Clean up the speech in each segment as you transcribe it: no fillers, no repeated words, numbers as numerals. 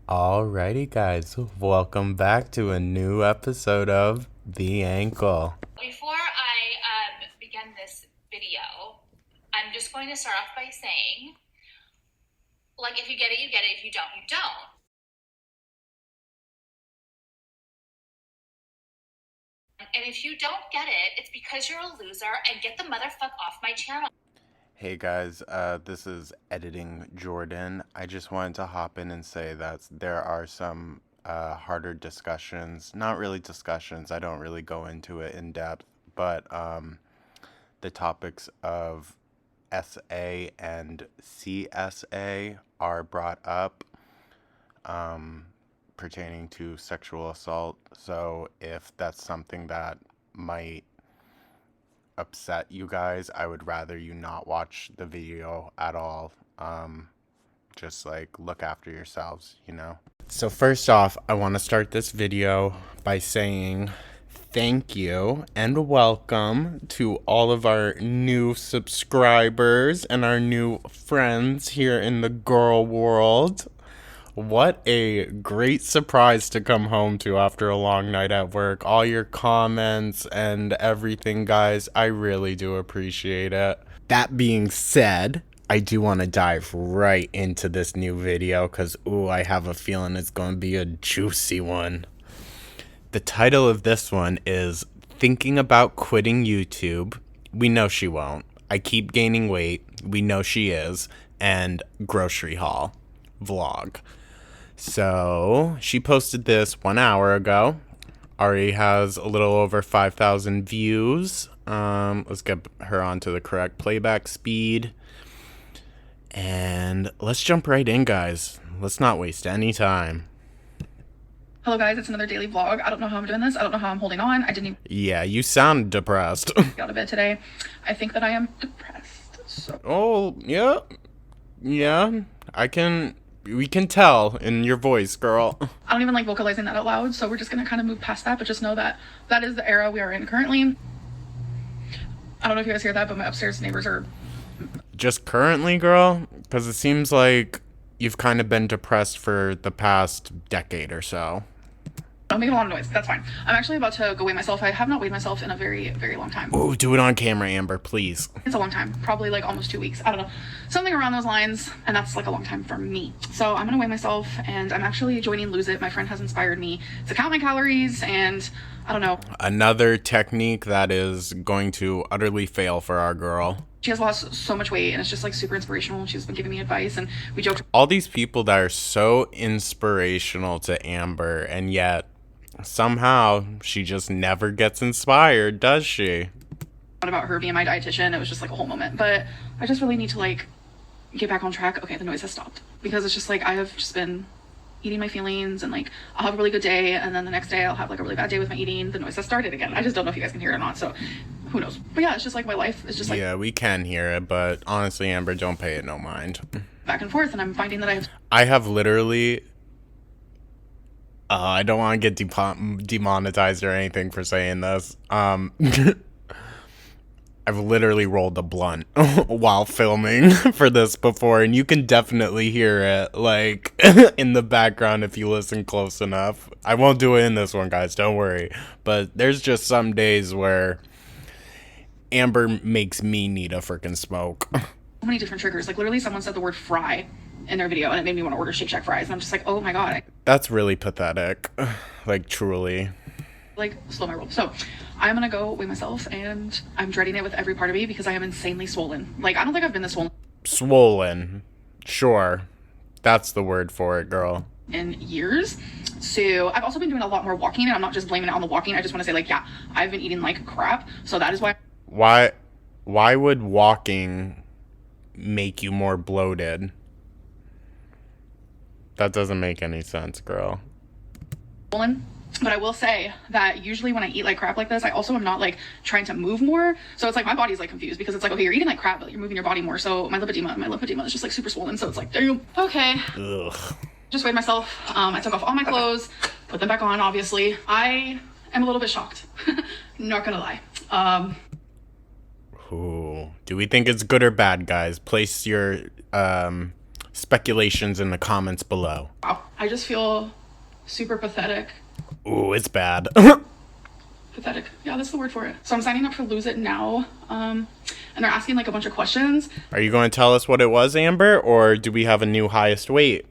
Alrighty, guys, welcome back to a new episode of The Ankle. Before I begin this video, I'm just going to start off by saying, like, if you get it, you get it. If you don't, you don't. And if you don't get it, it's because you're a loser, and get the motherfuck off my channel. Hey guys, this is Editing Jordan. I just wanted to hop in and say that there are some harder discussions, not really discussions, I don't really go into it in depth, but the topics of SA and CSA are brought up pertaining to sexual assault. So if that's something that might upset you guys, I would rather you not watch the video at all. Just like look after yourselves, you know? So first off, I want to start this video by saying thank you and welcome to all of our new subscribers and our new friends here in the girl world. What a great surprise to come home to after a long night at work. All your comments and everything, guys. I really do appreciate it. That being said, I do want to dive right into this new video because, I have a feeling it's going to be a juicy one. The title of this one is Thinking About Quitting YouTube. We know she won't. I keep gaining weight. We know she is. And grocery haul vlog. So she posted this 1 hour ago. Already has a little over 5,000 views. Let's get her onto the correct playback speed. And let's jump right in, guys. Let's not waste any time. Hello guys, it's another daily vlog. I don't know how I'm doing this. I don't know how I'm holding on. I didn't even Yeah, you sound depressed. get out of bed today. I think that I am depressed. So Yeah, we can tell in your voice, girl. I don't even like vocalizing that out loud, so we're just gonna kind of move past that, but just know that that is the era we are in currently. I don't know if you guys hear that, but my upstairs neighbors are... Just currently, girl? Because it seems like you've kind of been depressed for the past decade or so. I'm making a lot of noise. That's fine. I'm actually about to go weigh myself. I have not weighed myself in a very, very long time. Oh, do it on camera, Amber, please. It's a long time. Probably like almost 2 weeks. I don't know. Something around those lines. And that's like a long time for me. So I'm going to weigh myself, and I'm actually joining Lose It. My friend has inspired me to count my calories, and I don't know. Another technique that is going to utterly fail for our girl. She has lost so much weight, and it's just like super inspirational. She's been giving me advice, and we joked. All these people that are so inspirational to Amber, and yet somehow she just never gets inspired, does she? About her being my dietitian. It was just like a whole moment, but I just really need to like get back on track. Okay, the noise has stopped, because it's just like I have just been eating my feelings, and like I'll have a really good day, and then the next day I'll have like a really bad day with my eating. The noise has started again. I just don't know if you guys can hear it or not, so who knows. But yeah, it's just like my life is just like, yeah, we can hear it, but honestly, Amber, don't pay it no mind. back and forth, and I'm finding that I have literally I don't want to get demonetized or anything for saying this. I've literally rolled a blunt while filming for this before, and you can definitely hear it, like, in the background if you listen close enough. I won't do it in this one, guys, don't worry. But there's just some days where Amber makes me need a freaking smoke. so many different triggers. Like literally someone said the word fry in their video, and it made me want to order Shake Shack fries, and I'm just like, oh my god. That's really pathetic. Like, truly. Like, slow my roll. So I'm gonna go weigh myself, and I'm dreading it with every part of me because I am insanely swollen. Like, I don't think I've been this swollen. Swollen. Sure. That's the word for it, girl. In years. So I've also been doing a lot more walking, and I'm not just blaming it on the walking. I just want to say, like, yeah, I've been eating like crap. So that is why. Why would walking make you more bloated? That doesn't make any sense, girl. Swollen. But I will say that usually when I eat like crap like this, I also am not like trying to move more. So it's like my body's like confused, because it's like, okay, you're eating like crap, but you're moving your body more. So my lipedema is just like super swollen. So it's like, damn. Okay. Ugh. Just weighed myself. I took off all my clothes, put them back on, obviously. I am a little bit shocked. Not gonna lie. Ooh. Do we think it's good or bad, guys? Place your Speculations in the comments below. Wow. I just feel super pathetic. Ooh, it's bad. Pathetic. Yeah, that's the word for it. So I'm signing up for Lose It Now. And they're asking like a bunch of questions. Are you going to tell us what it was, Amber, or do we have a new highest weight?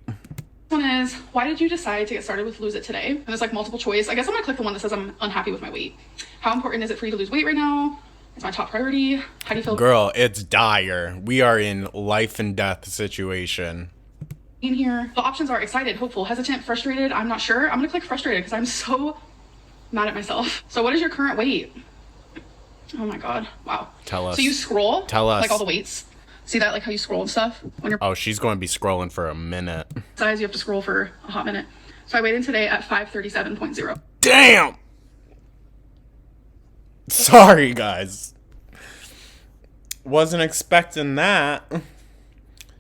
One is, why did you decide to get started with Lose It today? And there's like multiple choice. I guess I'm gonna click the one that says I'm unhappy with my weight. How important is it for you to lose weight right now? It's my top priority. How do you feel? Girl, it's dire. We are in life and death situation. In here, the options are excited, hopeful, hesitant, frustrated. I'm not sure. I'm gonna click frustrated because I'm so mad at myself. So what is your current weight? Oh my God, wow. Tell us. So you scroll. Tell us. Like all the weights. See that, like how you scroll and stuff? When you're Oh, she's going to be scrolling for a minute. size, you have to scroll for a hot minute. So I weighed in today at 537.0. Damn! Sorry, guys. Wasn't expecting that.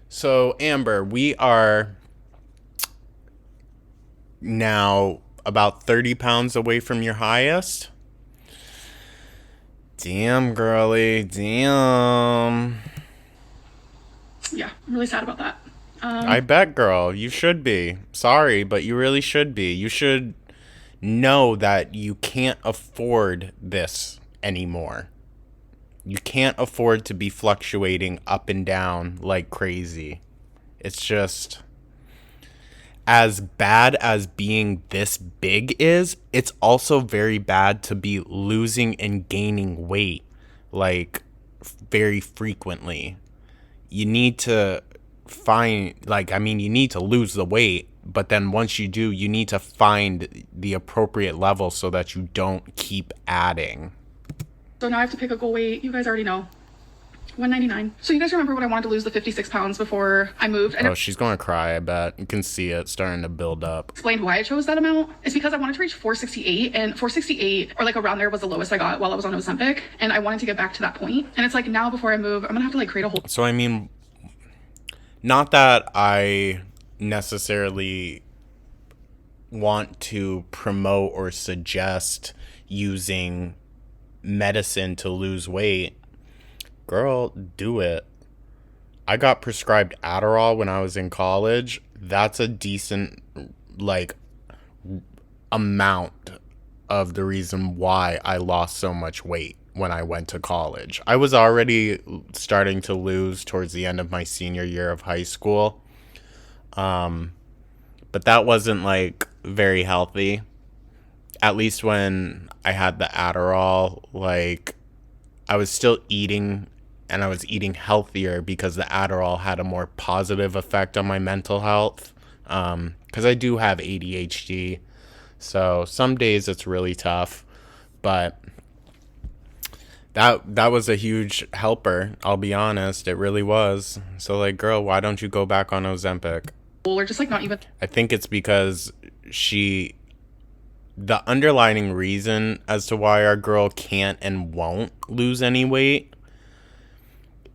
So, Amber, we are now about 30 pounds away from your highest. Damn, girly. Damn. Yeah, I'm really sad about that. I bet, girl. You should be. Sorry, but you really should be. You should know that you can't afford this anymore. You can't afford to be fluctuating up and down like crazy. It's just, as bad as being this big is, it's also very bad to be losing and gaining weight, like, very frequently. You need to find, like, I mean, you need to lose the weight, but then once you do, you need to find the appropriate level so that you don't keep adding. So now I have to pick a goal weight. You guys already know. 199. So you guys remember when I wanted to lose the 56 pounds before I moved? And Oh, she's going to cry, I bet. You can see it starting to build up. explained why I chose that amount. It's because I wanted to reach 468, and 468 or like around there was the lowest I got while I was on Ozempic, and I wanted to get back to that point. And it's like now before I move, I'm gonna have to like create a whole. So, I mean, not that I necessarily want to promote or suggest using medicine to lose weight. Girl, do it. I got prescribed Adderall when I was in college. That's a decent, like, amount of the reason why I lost so much weight when I went to college. I was already starting to lose towards the end of my senior year of high school. But that wasn't, like, very healthy. At least when I had the Adderall, like, I was still eating, and I was eating healthier because the Adderall had a more positive effect on my mental health. Because I do have ADHD, so some days it's really tough, but that was a huge helper, I'll be honest. It really was. So, like, girl, why don't you go back on Ozempic? Or just like not even. I think it's because the underlying reason as to why our girl can't and won't lose any weight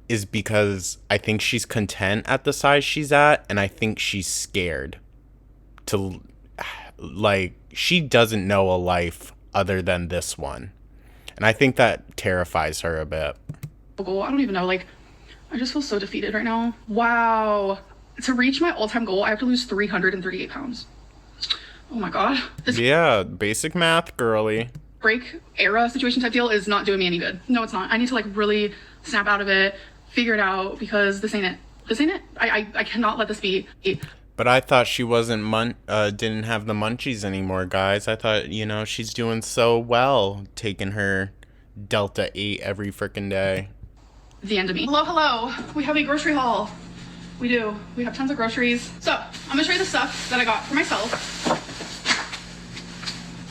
is because I think she's content at the size she's at, and I think she's scared to, like, she doesn't know a life other than this one. And I think that terrifies her a bit. Goal. I don't even know. Like, I just feel so defeated right now. Wow. To reach my all-time goal, I have to lose 338 pounds. Oh my God. This Yeah, basic math, girly. break era situation type deal is not doing me any good. No, it's not. I need to like really snap out of it, figure it out, because this ain't it. This ain't it. I cannot let this be it. But I thought she wasn't didn't have the munchies anymore, guys. I thought, she's doing so well taking her Delta 8 every freaking day. The end of me. Hello. We have a grocery haul. We do. We have tons of groceries. So I'm gonna show you the stuff that I got for myself.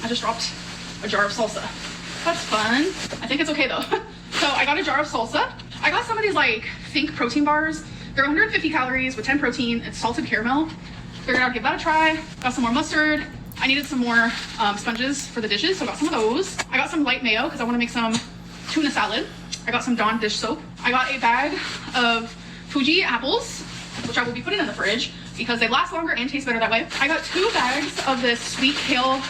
I just dropped a jar of salsa. That's fun. I think it's okay though. So I got a jar of salsa. I got some of these like Think protein bars. They're 150 calories with 10 protein. It's salted caramel. Figured I'd give that a try. Got some more mustard. I needed some more sponges for the dishes, so I got some of those. I got some light mayo because I want to make some tuna salad. I got some Dawn dish soap. I got a bag of Fuji apples, which I will be putting in the fridge because they last longer and taste better that way. I got 2 bags of this sweet kale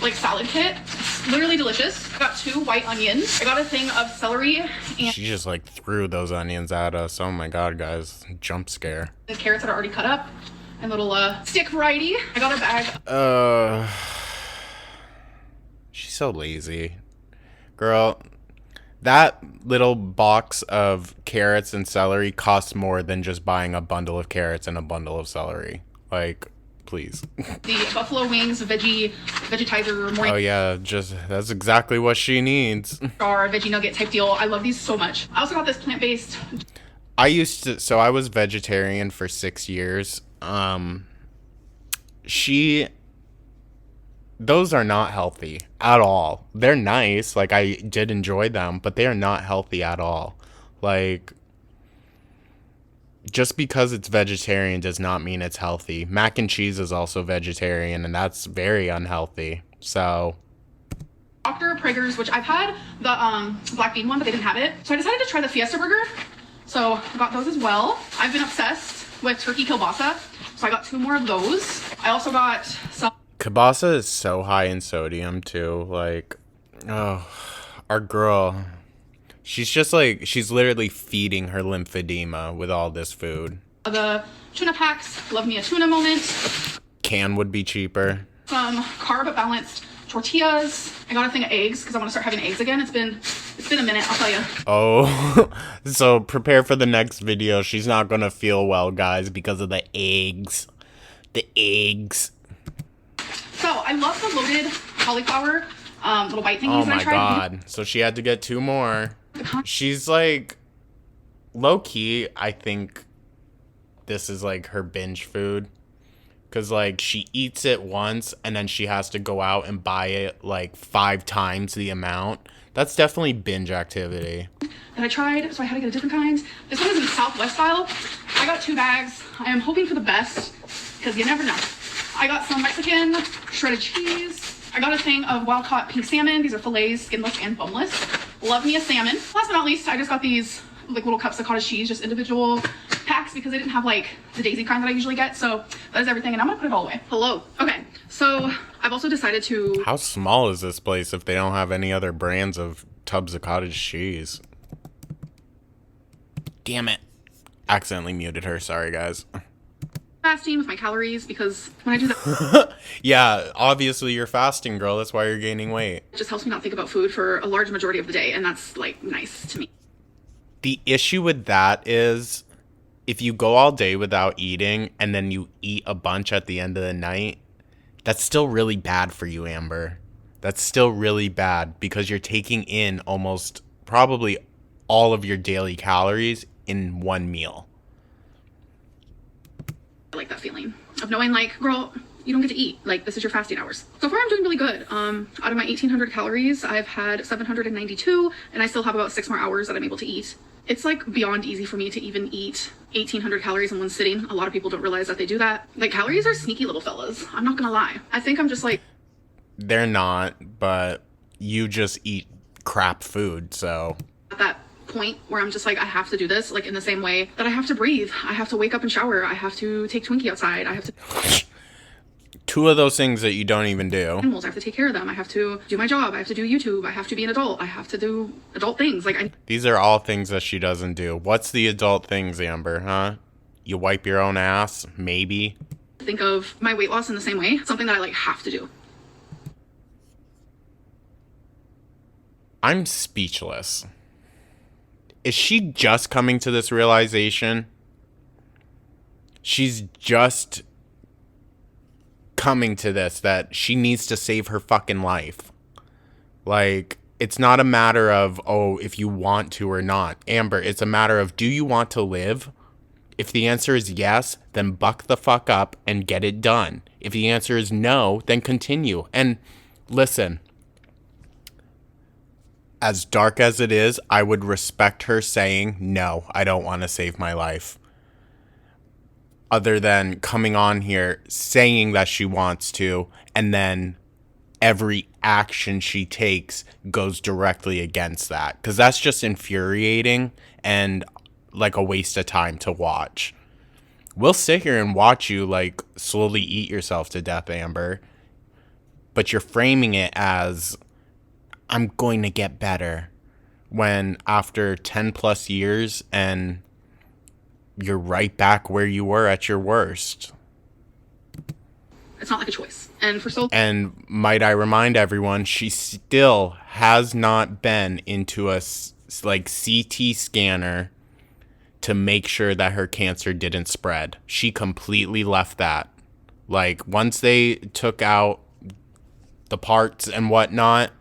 like salad kit. It's literally delicious. I got 2 white onions. I got a thing of celery and She just like threw those onions at us. Oh my god, guys. Jump scare. the carrots that are already cut up and little stick variety. I got a bag. She's so lazy. Girl, that little box of carrots and celery costs more than just buying a bundle of carrots and a bundle of celery. Like, please. The buffalo wings vegetizer morning Oh yeah, just that's exactly what she needs. star veggie nugget type deal. I love these so much. I also got this plant-based. I was vegetarian for 6 years. Those are not healthy at all. They're nice, like I did enjoy them, but they are not healthy at all. Like, just because it's vegetarian does not mean it's healthy. Mac and cheese is also vegetarian, and that's very unhealthy. So, Dr. Prager's, which I've had the black bean one, but they didn't have it. So I decided to try the Fiesta Burger. So I got those as well. I've been obsessed with turkey kielbasa. So I got 2 more of those. I also got some kielbasa is so high in sodium too. Like, oh, our girl, she's literally feeding her lymphedema with all this food. the tuna packs. Love me a tuna moment. Can would be cheaper. Some carb balanced tortillas. I got a thing of eggs because I want to start having eggs again. It's been a minute, I'll tell you. Oh, so prepare for the next video. She's not gonna feel well, guys, because of the eggs. The eggs. So I love the loaded cauliflower little bite thingies Oh that I my tried. god. So she had to get 2 more. She's like, low key, I think this is like her binge food. Because, like, she eats it once and then she has to go out and buy it like 5 times the amount. That's definitely binge activity. That I tried, so I had to get a different kind. This one is in Southwest style. I got 2 bags. I am hoping for the best because you never know. I got some Mexican shredded cheese. I got a thing of wild caught pink salmon. These are fillets, skinless and boneless. Love me a salmon. Last but not least, I just got these like little cups of cottage cheese, just individual packs because I didn't have like the daisy kind that I usually get. So that is everything, and I'm gonna put it all away. Hello. Okay, so I've also decided to. How small is this place if they don't have any other brands of tubs of cottage cheese? Damn it. Accidentally muted her. Sorry, guys. Fasting with my calories because when I do that, Yeah, obviously you're fasting, girl. That's why you're gaining weight. it just helps me not think about food for a large majority of the day, and that's like nice to me. The issue with that is if you go all day without eating and then you eat a bunch at the end of the night, that's still really bad for you, Amber. That's still really bad because you're taking in almost probably all of your daily calories in one meal. I like that feeling of knowing like, girl, you don't get to eat. Like, this is your fasting hours. So far, I'm doing really good. Out of my 1,800 calories, I've had 792, and I still have about 6 more hours that I'm able to eat. It's like beyond easy for me to even eat 1,800 calories in one sitting. A lot of people don't realize that they do that. Like, calories are sneaky little fellas. I'm not gonna lie. I think I'm just like, They're not, but you just eat crap food, so. at that point where I'm just like, I have to do this, like in the same way that I have to breathe. I have to wake up and shower. I have to take Twinkie outside. I have to 2 of those things that you don't even do. animals. I have to take care of them. I have to do my job. I have to do YouTube. I have to be an adult. I have to do adult things. Like, I These are all things that she doesn't do. What's the adult things, Amber, huh? You wipe your own ass? Maybe. think of my weight loss in the same way. Something that I like have to do. I'm speechless. Is she just coming to this realization? She's just coming to this that she needs to save her fucking life. Like, it's not a matter of, oh, if you want to or not. Amber, it's a matter of, do you want to live? If the answer is yes, then buck the fuck up and get it done. If the answer is no, then continue. And listen, as dark as it is, I would respect her saying, no, I don't want to save my life. Other than coming on here saying that she wants to, and then every action she takes goes directly against that. Because that's just infuriating and like a waste of time to watch. We'll sit here and watch you like slowly eat yourself to death, Amber. But you're framing it as I'm going to get better, when after 10 plus years and you're right back where you were at your worst. It's not like a choice. And for so And might I remind everyone, she still has not been into a like CT scanner to make sure that her cancer didn't spread. She completely left that. Like, once they took out the parts and whatnot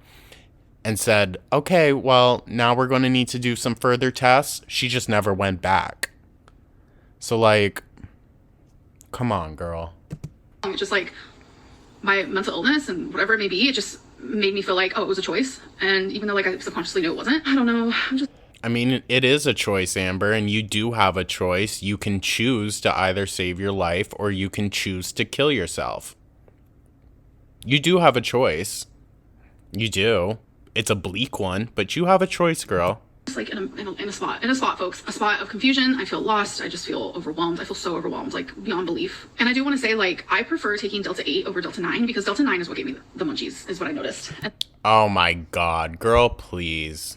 and said, okay, well, now we're going to need to do some further tests, she just never went back. So, like, come on, girl. it's just like my mental illness and whatever it may be, it just made me feel like, oh, it was a choice. And even though like I subconsciously knew it wasn't, I don't know. I mean, it is a choice, Amber, and you do have a choice. You can choose to either save your life or you can choose to kill yourself. You do have a choice. You do. It's a bleak one, but you have a choice, girl. Just like in a spot, folks. A spot of confusion. I feel lost. I just feel overwhelmed. I feel so overwhelmed, like beyond belief. And I do want to say, like, I prefer taking Delta 8 over Delta 9 because Delta 9 is what gave me the munchies, is what I noticed. Oh my God, girl, please.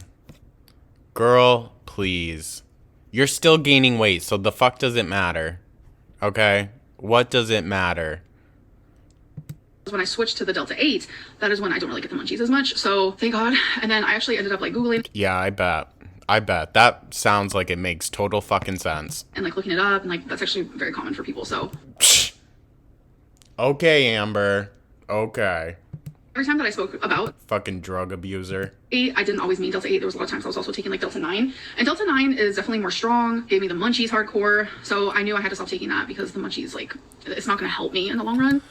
Girl, please. You're still gaining weight, so the fuck does it matter? Okay? What does it matter? When I switched to the Delta 8, that is when I don't really get the munchies as much. So thank God. And then I actually ended up like Googling. Yeah, I bet. That sounds like it makes total fucking sense. And like looking it up, and like that's actually very common for people. So okay, Amber. Okay. every time that I spoke about fucking drug abuser. 8, I didn't always mean Delta 8. There was a lot of times I was also taking like Delta 9. And Delta 9 is definitely more strong, gave me the munchies hardcore. So I knew I had to stop taking that because the munchies, like, it's not going to help me in the long run.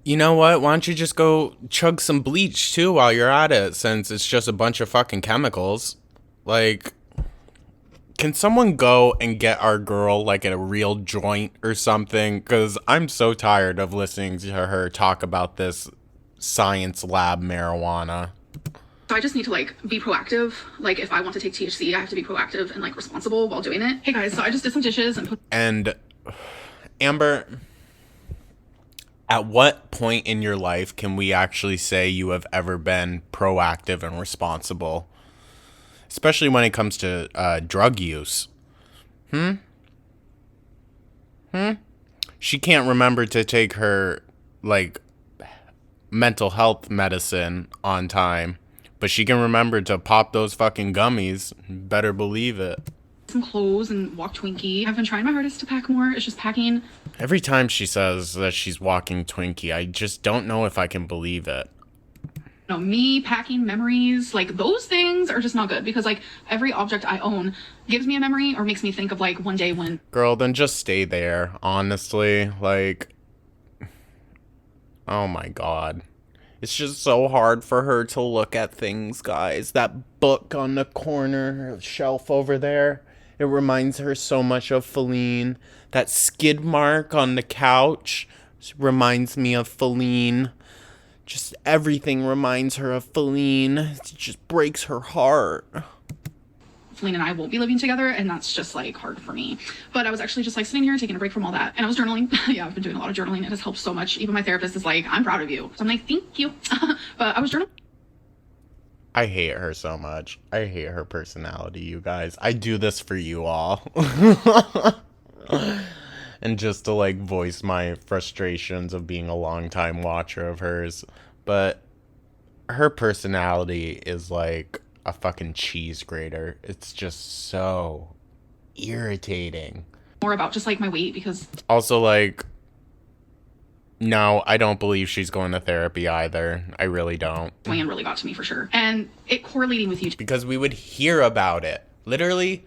You know what? Why don't you just go chug some bleach too while you're at it, since it's just a bunch of fucking chemicals? Like, can someone go and get our girl like a real joint or something? Because I'm so tired of listening to her talk about this science lab marijuana. So I just need to like be proactive. Like if I want to take THC, I have to be proactive and like responsible while doing it. Hey guys, so I just did some dishes and And Amber, at what point in your life can we actually say you have ever been proactive and responsible? Especially when it comes to drug use. She can't remember to take her, like, mental health medicine on time. But she can remember to pop those fucking gummies. Better believe it. some clothes and walk Twinkie. I've been trying my hardest to pack more. It's just packing. Every time she says that she's walking Twinkie, I just don't know if I can believe it. You know, me packing memories, like those things are just not good because like every object I own gives me a memory or makes me think of like one day when. Girl, then just stay there, honestly. Like, oh my God. It's just so hard for her to look at things, guys. That book on the corner shelf over there, it reminds her so much of Feline. That skid mark on the couch reminds me of Feline. Just everything reminds her of Feline. It just breaks her heart. Feline and I won't be living together, and that's just like hard for me. But I was actually just like sitting here taking a break from all that, and I was journaling. Yeah, I've been doing a lot of journaling. It has helped so much. Even my therapist is like, I'm proud of you. So I'm like, thank you. But I was journaling. I hate her so much. I hate her personality, you guys. I do this for you all. And just to like voice my frustrations of being a longtime watcher of hers. But her personality is like a fucking cheese grater. It's just so irritating. More about just like my weight because Also, like, no, I don't believe she's going to therapy either. I really don't. Joanne really got to me for sure. And it correlating with you Because we would hear about it. Literally,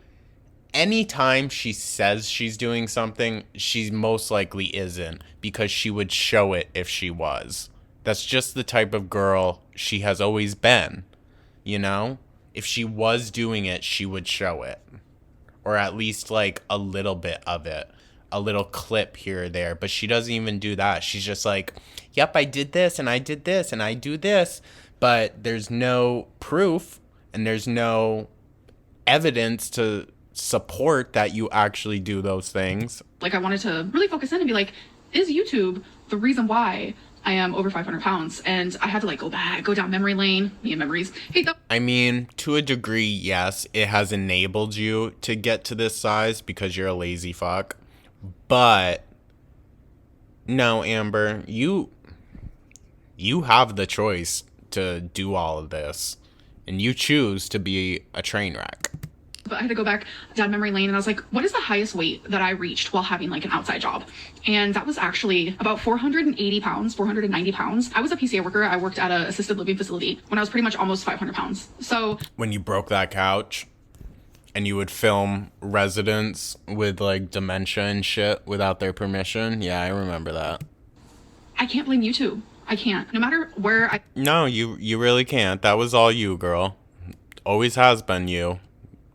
anytime she says she's doing something, she most likely isn't. Because she would show it if she was. That's just the type of girl she has always been. You know? If she was doing it, she would show it. Or at least, like, a little bit of it. A little clip here or there. But she doesn't even do that. She's just like, yep, I did this, and I did this, and I do this. But there's no proof, and there's no evidence to support that you actually do those things. like I wanted to really focus in and be like, is YouTube the reason why I am over 500 pounds, and I had to like go down memory lane. Me and memories hate that. I mean, to a degree, yes, it has enabled you to get to this size because you're a lazy fuck. But no, Amber, you have the choice to do all of this, and you choose to be a train wreck. But I had to go back down memory lane, and I was like, what is the highest weight that I reached while having like an outside job? And that was actually about 480 pounds, 490 pounds. I was a PCA worker. I worked at an assisted living facility when I was pretty much almost 500 pounds. So when you broke that couch and you would film residents with like dementia and shit without their permission. Yeah, I remember that. I can't blame YouTube. I can't. No matter where I... No, you really can't. That was all you, girl. Always has been you.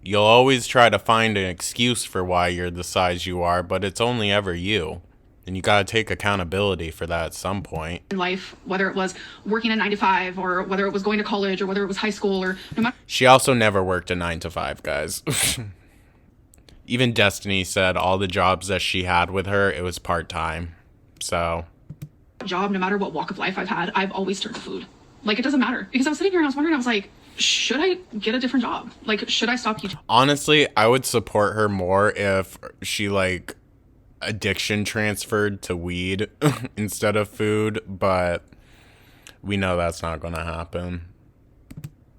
You'll always try to find an excuse for why you're the size you are, but it's only ever you. And you gotta take accountability for that at some point. In life, whether it was working a 9 to 5, or whether it was going to college, or whether it was high school, or no matter... She also never worked a 9 to 5, guys. Even Destiny said all the jobs that she had with her, it was part-time. So... job, no matter what walk of life I've had, I've always turned to food. Like, it doesn't matter. Because I was sitting here and I was wondering, I was like, should I get a different job? Like, should I stop YouTube? Honestly, I would support her more if she, like, addiction transferred to weed instead of food, but we know that's not gonna happen.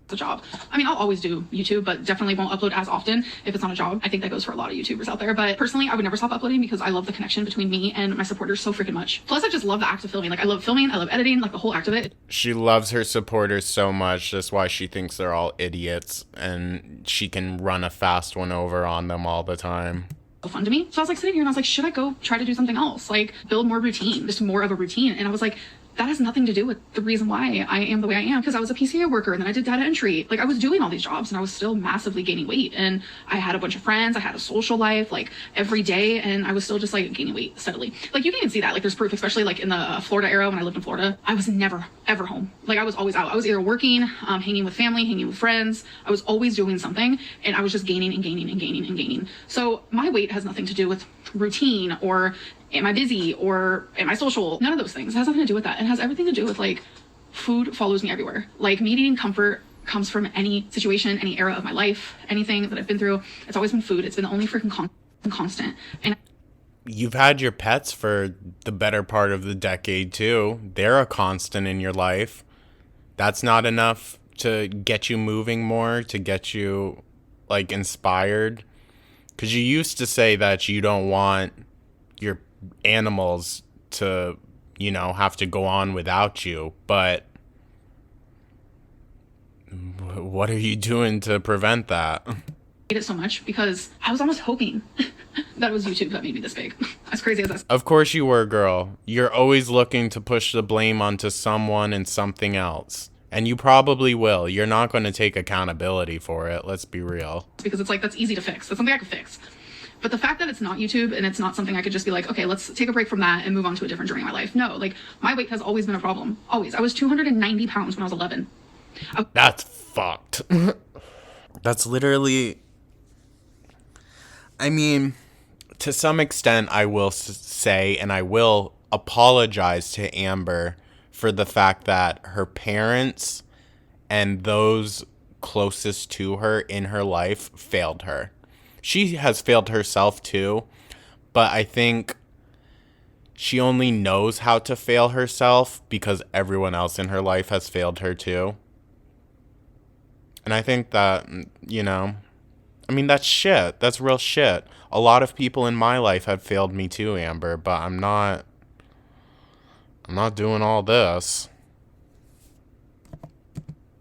A job. I mean, I'll always do YouTube, but definitely won't upload as often if it's not a job. I think that goes for a lot of YouTubers out there, but personally, I would never stop uploading because I love the connection between me and my supporters so freaking much. Plus, I just love the act of filming. Like, I love filming, I love editing, like the whole act of it. She loves her supporters so much, that's why she thinks they're all idiots, and she can run a fast one over on them all the time. Fun to me. So I was like sitting here and I was like, should I go try to do something else? Like, build more routine, just more of a routine. And I was like, that has nothing to do with the reason why I am the way I am, because I was a PCA worker and then I did data entry. Like, I was doing all these jobs and I was still massively gaining weight, and I had a bunch of friends, I had a social life like every day, and I was still just like gaining weight steadily. Like, you can even see that, like, there's proof, especially like in the Florida era when I lived in Florida. I was never ever home. Like, I was always out. I was either working, hanging with family, hanging with friends. I was always doing something, and I was just gaining and gaining and gaining and gaining. So my weight has nothing to do with routine or am I busy or am I social? None of those things. It has nothing to do with that. It has everything to do with, like, food follows me everywhere. Like, me needing comfort comes from any situation, any era of my life, anything that I've been through. It's always been food. It's been the only freaking constant. And you've had your pets for the better part of the decade too. They're a constant in your life. That's not enough to get you moving more, to get you, like, inspired. Because you used to say that you don't want your animals to, you know, have to go on without you, but what are you doing to prevent that? I hate it so much because I was almost hoping that it was YouTube that made me this big. As crazy as that. Of course you were, girl. You're always looking to push the blame onto someone and something else. And you probably will. You're not going to take accountability for it. Let's be real. Because it's like, that's easy to fix. That's something I could fix. But the fact that it's not YouTube and it's not something I could just be like, okay, let's take a break from that and move on to a different journey in my life. No, like, my weight has always been a problem. Always. I was 290 pounds when I was 11. That's fucked. That's literally... I mean, to some extent, I will say, and I will apologize to Amber for the fact that her parents and those closest to her in her life failed her. She has failed herself too, but I think she only knows how to fail herself because everyone else in her life has failed her too. And I think that, you know, I mean, that's shit. That's real shit. A lot of people in my life have failed me too, Amber, but I'm not doing all this.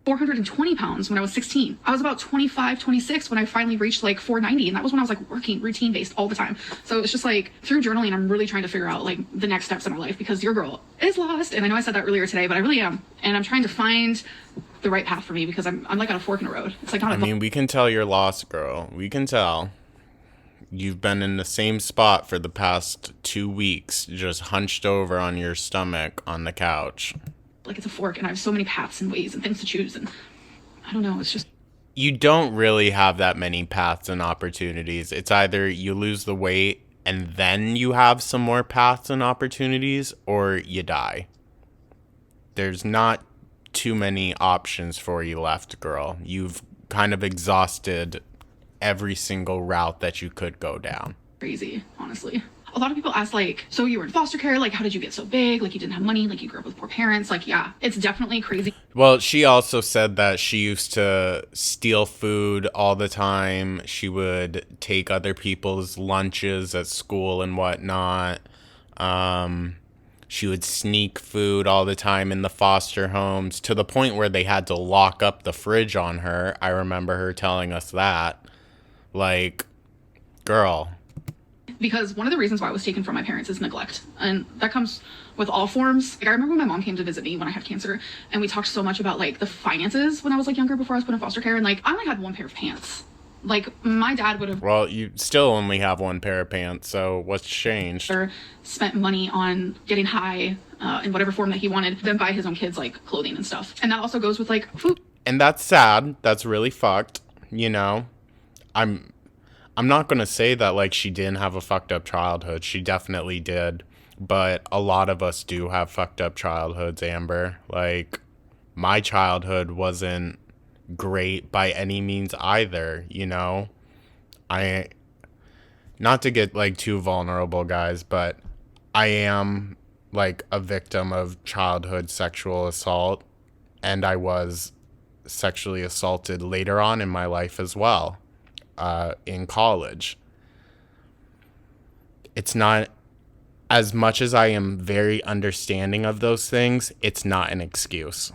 420 pounds when I was 16. I was about 25, 26 when I finally reached like 490. And that was when I was like working routine based all the time. So it's just like, through journaling, I'm really trying to figure out like the next steps in my life, because your girl is lost. And I know I said that earlier today, but I really am. And I'm trying to find the right path for me, because I'm like on a fork in the road. It's like not I mean, we can tell you're lost, girl. We can tell. You've been in the same spot for the past 2 weeks, just hunched over on your stomach on the couch. Like, it's a fork, and I have so many paths and ways and things to choose, and I don't know, it's just... You don't really have that many paths and opportunities. It's either you lose the weight and then you have some more paths and opportunities, or you die. there's not too many options for you left, girl. You've kind of exhausted every single route that you could go down. Crazy, honestly. A lot of people ask, like, so you were in foster care, like, how did you get so big? Like, you didn't have money, like, you grew up with poor parents. Like, yeah, it's definitely crazy. Well, she also said that she used to steal food all the time. She would take other people's lunches at school and whatnot. She would sneak food all the time in the foster homes to the point where they had to lock up the fridge on her. I remember her telling us that. Like, girl. Because one of the reasons why I was taken from my parents is neglect. And that comes with all forms. Like, I remember when my mom came to visit me when I had cancer, and we talked so much about, like, the finances when I was, like, younger before I was put in foster care. And, like, I only had one pair of pants. Like, my dad would have... Well, you still only have one pair of pants, so what's changed? ...spent money on getting high in whatever form that he wanted, then buy his own kids, like, clothing and stuff. And that also goes with, like, food. And that's sad. That's really fucked, you know? I'm not going to say that, like, she didn't have a fucked up childhood. She definitely did. But a lot of us do have fucked up childhoods, Amber. Like, my childhood wasn't great by any means either, you know? Not to get, like, too vulnerable, guys, but I am, like, a victim of childhood sexual assault. And I was sexually assaulted later on in my life as well. In college. It's not, as much as I am very understanding of those things, it's not an excuse.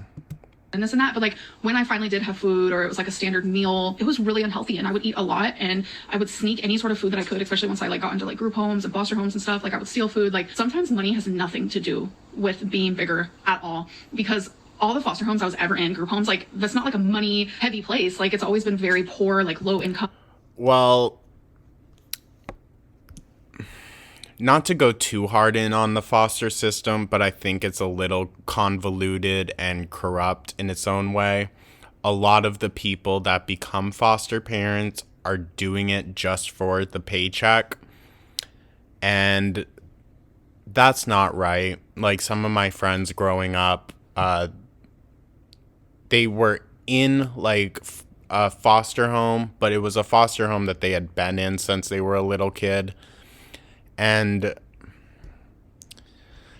And this and that, but like when I finally did have food, or it was like a standard meal, it was really unhealthy, and I would eat a lot, and I would sneak any sort of food that I could, especially once I like got into like group homes and foster homes and stuff. Like, I would steal food. Like, sometimes money has nothing to do with being bigger at all, because all the foster homes I was ever in, group homes, like, that's not like a money heavy place. Like, it's always been very poor, like low income. Well, not to go too hard in on the foster system, but I think it's a little convoluted and corrupt in its own way. A lot of the people that become foster parents are doing it just for the paycheck. And that's not right. Like, some of my friends growing up, they were in, like, a foster home, but it was a foster home that they had been in since they were a little kid. And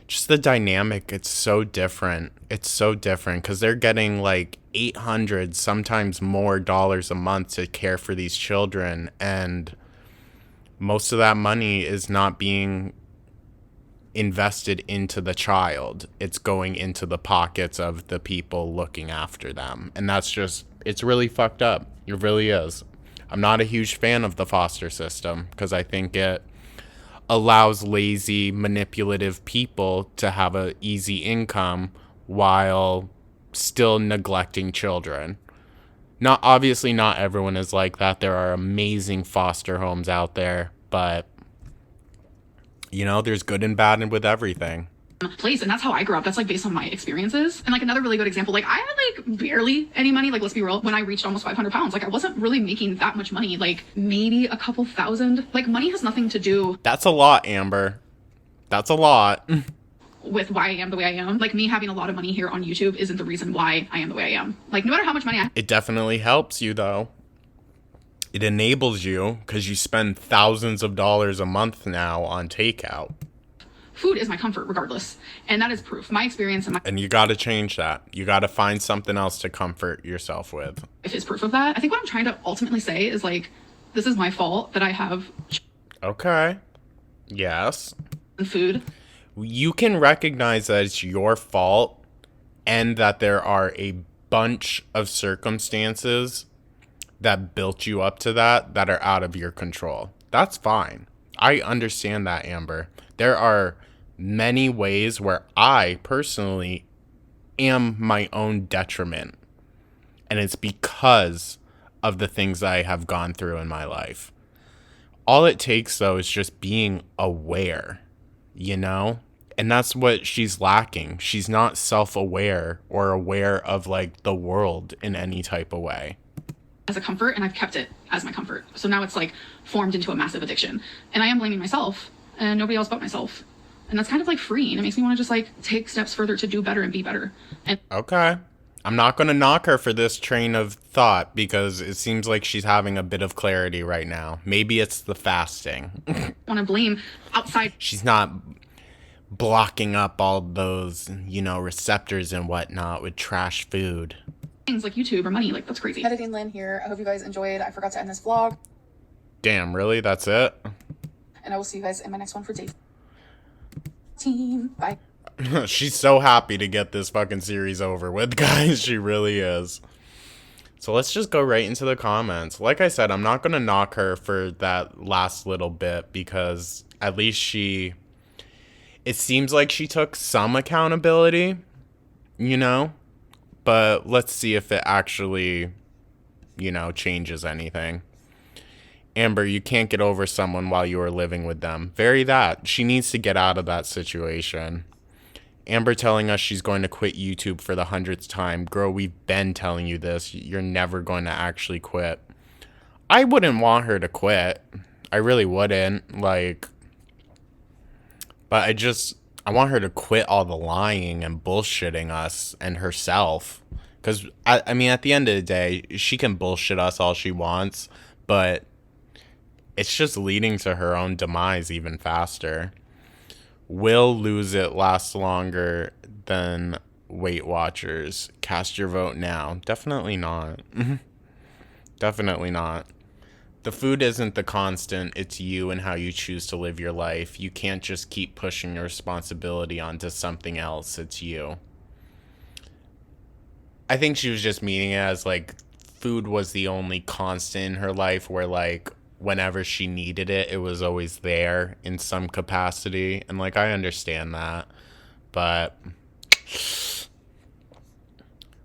just the dynamic, it's so different. It's so different because they're getting like $800, sometimes more dollars a month to care for these children. And most of that money is not being invested into the child. It's going into the pockets of the people looking after them. And that's just, it's really fucked up. It really is. I'm not a huge fan of the foster system because I think it allows lazy, manipulative people to have an easy income while still neglecting children. Obviously not everyone is like that. There are amazing foster homes out there, but you know, there's good and bad with everything. Place, and that's how I grew up. That's like based on my experiences. And like another really good example, like I had like barely any money, like let's be real, when I reached almost 500 pounds. Like I wasn't really making that much money, like maybe a couple thousand. Like money has nothing to do. That's a lot, Amber. That's a lot. With why I am the way I am. Like, me having a lot of money here on YouTube isn't the reason why I am the way I am. Like, no matter how much money It definitely helps you though. It enables you because you spend thousands of dollars a month now on takeout. Food is my comfort regardless. And that is proof. My experience and you got to change that. You got to find something else to comfort yourself with. If it's proof of that. I think what I'm trying to ultimately say is like, this is my fault that I have. Okay. Yes. Food. You can recognize that it's your fault and that there are a bunch of circumstances that built you up to that are out of your control. That's fine. I understand that, Amber. There are many ways where I personally am my own detriment. And it's because of the things I have gone through in my life. All it takes, though, is just being aware, you know? And that's what she's lacking. She's not self-aware or aware of, like, the world in any type of way. As a comfort, and I've kept it as my comfort. So now it's like formed into a massive addiction. And I am blaming myself and nobody else but myself. And that's kind of like freeing. It makes me want to just like take steps further to do better and be better. And Okay. I'm not going to knock her for this train of thought because it seems like she's having a bit of clarity right now. Maybe it's the fasting. want to blame outside She's not blocking up all those, receptors and whatnot with trash food. things like YouTube or money. Like, that's crazy. Editing Lynn here. I hope you guys enjoyed. I forgot to end this vlog. Damn, really? That's it? And I will see you guys in my next one for day team. Bye. She's so happy to get this fucking series over with, guys. She really is. So let's just go right into the comments. Like I said, I'm not going to knock her for that last little bit because at least it seems like she took some accountability, but let's see if it actually, changes anything. Amber, you can't get over someone while you are living with them. Very that. She needs to get out of that situation. Amber telling us she's going to quit YouTube for the 100th time. Girl, we've been telling you this. You're never going to actually quit. I wouldn't want her to quit. I really wouldn't. But I want her to quit all the lying and bullshitting us and herself. Because, at the end of the day, she can bullshit us all she wants, but it's just leading to her own demise even faster. Will Lose It last longer than Weight Watchers? Cast your vote now. Definitely not. Definitely not. The food isn't the constant. It's you and how you choose to live your life. You can't just keep pushing your responsibility onto something else. It's you. I think she was just meaning it as, food was the only constant in her life where, whenever she needed it, it was always there in some capacity. And, I understand that. But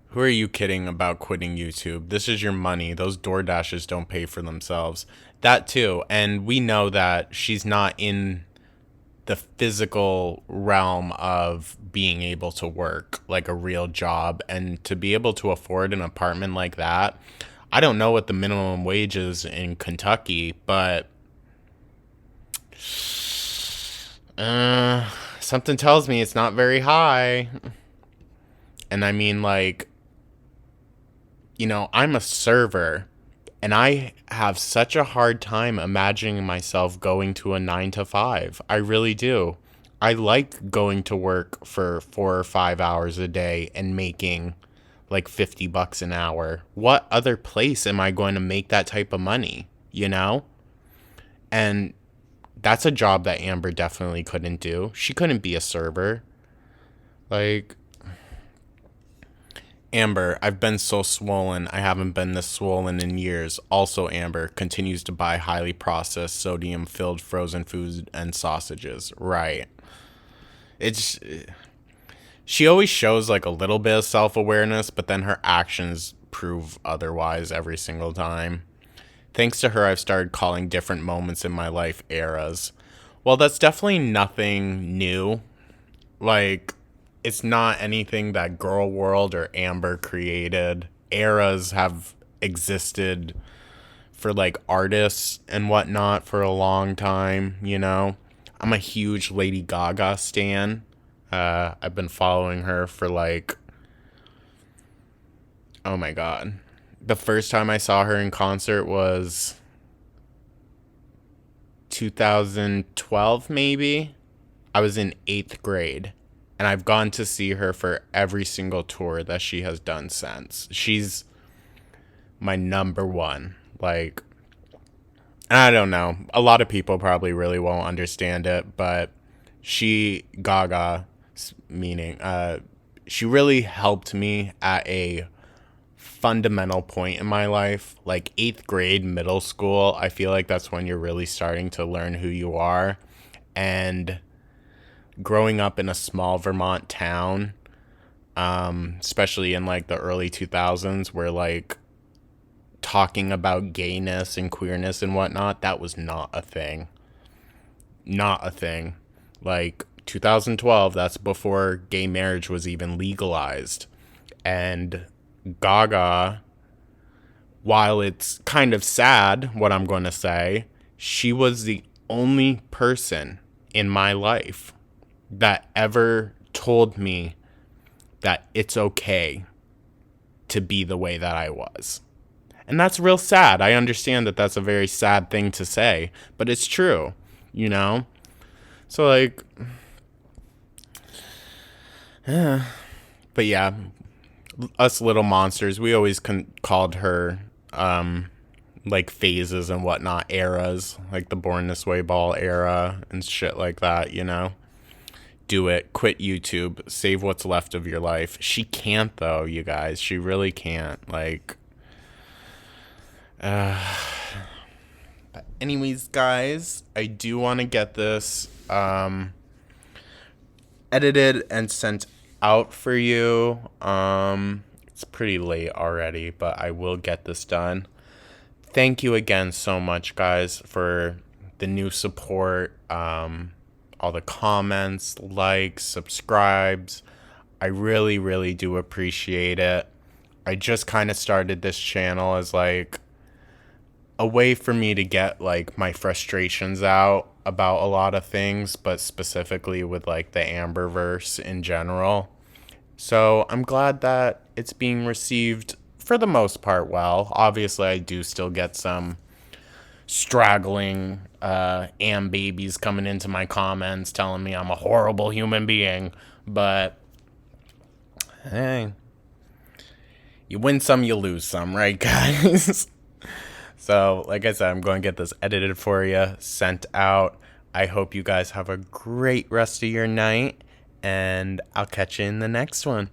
who are you kidding about quitting YouTube? This is your money. Those DoorDashes don't pay for themselves. That too. And we know that she's not in the physical realm of being able to work like a real job. And to be able to afford an apartment like that, I don't know what the minimum wage is in Kentucky, but something tells me it's not very high. And I'm a server, and I have such a hard time imagining myself going to a 9 to 5. I really do. I like going to work for 4 or 5 hours a day and making $50 an hour. What other place am I going to make that type of money, And that's a job that Amber definitely couldn't do. She couldn't be a server. Amber, I've been so swollen. I haven't been this swollen in years. Also, Amber continues to buy highly processed, sodium-filled frozen food and sausages. Right. She always shows a little bit of self-awareness, but then her actions prove otherwise every single time. Thanks to her, I've started calling different moments in my life eras. Well, that's definitely nothing new. It's not anything that Girl World or Amber created. Eras have existed for artists and whatnot for a long time, I'm a huge Lady Gaga stan. I've been following her for oh my god. The first time I saw her in concert was 2012 maybe. I was in 8th grade. And I've gone to see her for every single tour that she has done since. She's my number one. I don't know. A lot of people probably really won't understand it, but Gaga, meaning, she really helped me at a fundamental point in my life. 8th grade, middle school, I feel like that's when you're really starting to learn who you are. And growing up in a small Vermont town, especially in the early 2000s, where talking about gayness and queerness and whatnot, that was not a thing. Not a thing. 2012, that's before gay marriage was even legalized. And Gaga, while it's kind of sad what I'm going to say, she was the only person in my life that ever told me that it's okay to be the way that I was. And that's real sad. I understand that that's a very sad thing to say, but it's true, you know? So, like, but yeah, us little monsters, we always called her, like, phases and whatnot, eras, like the Born This Way ball era and shit like that, you know? Do it. Quit YouTube. Save what's left of your life. She can't, though, you guys. She really can't. Like, but anyways, guys, I do want to get this edited and sent out for you. It's pretty late already, but I will get this done. Thank you again so much, guys, for the new support, all the comments, likes, subscribes. I really, really do appreciate it. I just kind of started this channel as like a way for me to get like my frustrations out about a lot of things, but specifically with like the Amberverse in general. So I'm glad that it's being received for the most part well. Obviously, I do still get some straggling Am babies coming into my comments telling me I'm a horrible human being, but hey, you win some, you lose some, right, guys? So, like I said, I'm going to get this edited for you, sent out. I hope you guys have a great rest of your night, and I'll catch you in the next one.